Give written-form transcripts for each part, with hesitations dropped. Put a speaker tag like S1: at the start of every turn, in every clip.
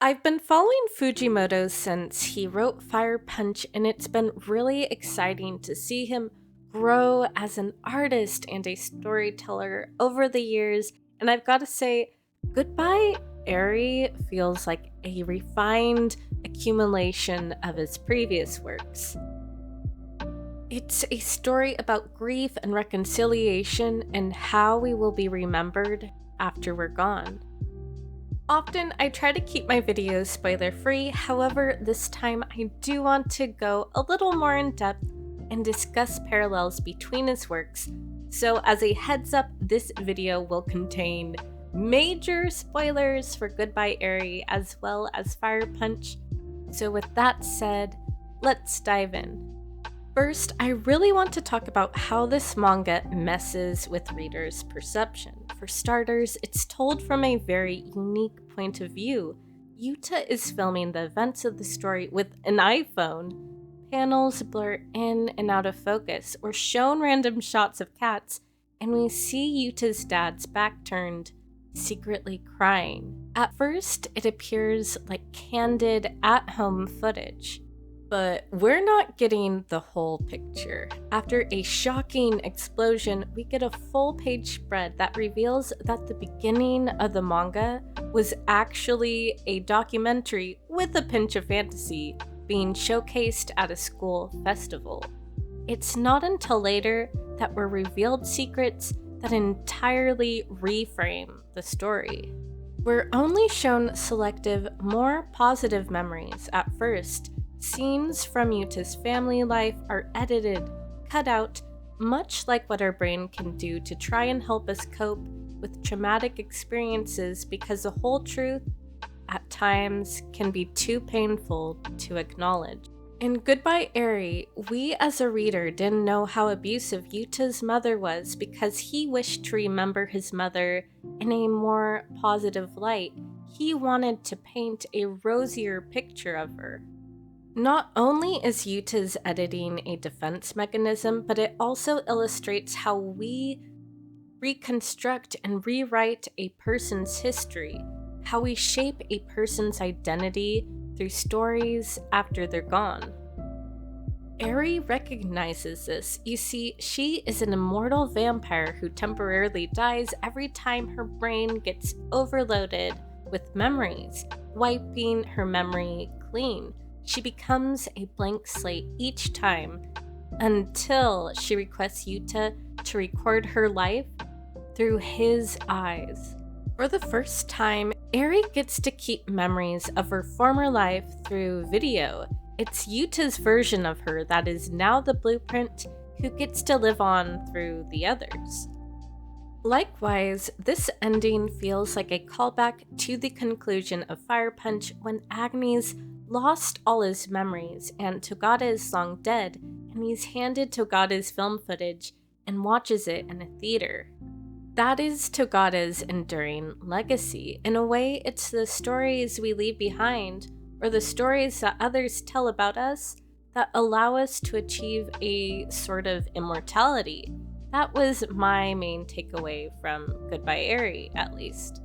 S1: I've been following Fuijimoto since he wrote Fire Punch, and it's been really exciting to see him grow as an artist and a storyteller over the years. And I've got to say, Goodbye Eri feels like a refined accumulation of his previous works. It's a story about grief and reconciliation and how we will be remembered after we're gone. Often, I try to keep my videos spoiler-free, however, this time I do want to go a little more in depth and discuss parallels between his works, so as a heads up, this video will contain major spoilers for Goodbye Eri as well as Fire Punch. So with that said, let's dive in. First, I really want to talk about how this manga messes with readers' perception. For starters, it's told from a very unique point of view. Yuta is filming the events of the story with an iPhone. Panels blur in and out of focus, or shown random shots of cats, and we see Yuta's dad's back turned, secretly crying. At first, it appears like candid, at-home footage. But we're not getting the whole picture. After a shocking explosion, we get a full-page spread that reveals that the beginning of the manga was actually a documentary with a pinch of fantasy being showcased at a school festival. It's not until later that we're revealed secrets that entirely reframe the story. We're only shown selective, more positive memories at first. Scenes from Yuta's family life are edited, cut out, much like what our brain can do to try and help us cope with traumatic experiences, because the whole truth, at times, can be too painful to acknowledge. In Goodbye Eri, we as a reader didn't know how abusive Yuta's mother was because he wished to remember his mother in a more positive light. He wanted to paint a rosier picture of her. Not only is Yuta's editing a defense mechanism, but it also illustrates how we reconstruct and rewrite a person's history, how we shape a person's identity through stories after they're gone. Eri recognizes this. You see, she is an immortal vampire who temporarily dies every time her brain gets overloaded with memories, wiping her memory clean. She becomes a blank slate each time until she requests Yuta to record her life through his eyes. For the first time, Eri gets to keep memories of her former life through video. It's Yuta's version of her that is now the blueprint who gets to live on through the others. Likewise, this ending feels like a callback to the conclusion of Fire Punch when Agni's lost all his memories and Togata is long dead, and he's handed Togata's film footage and watches it in a theater. That is Togata's enduring legacy. In a way, it's the stories we leave behind, or the stories that others tell about us, that allow us to achieve a sort of immortality. That was my main takeaway from Goodbye Eri, at least.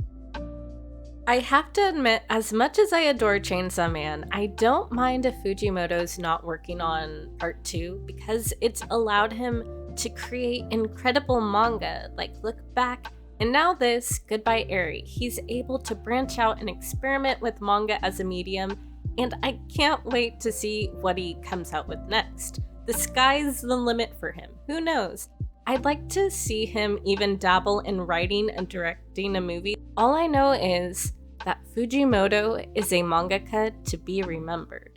S1: I have to admit, as much as I adore Chainsaw Man, I don't mind if Fuijimoto's not working on part 2 because it's allowed him to create incredible manga like Look Back and now this, Goodbye Eri. He's able to branch out and experiment with manga as a medium, and I can't wait to see what he comes out with next. The sky's the limit for him, who knows? I'd like to see him even dabble in writing and directing a movie. All I know is that Fuijimoto is a mangaka to be remembered.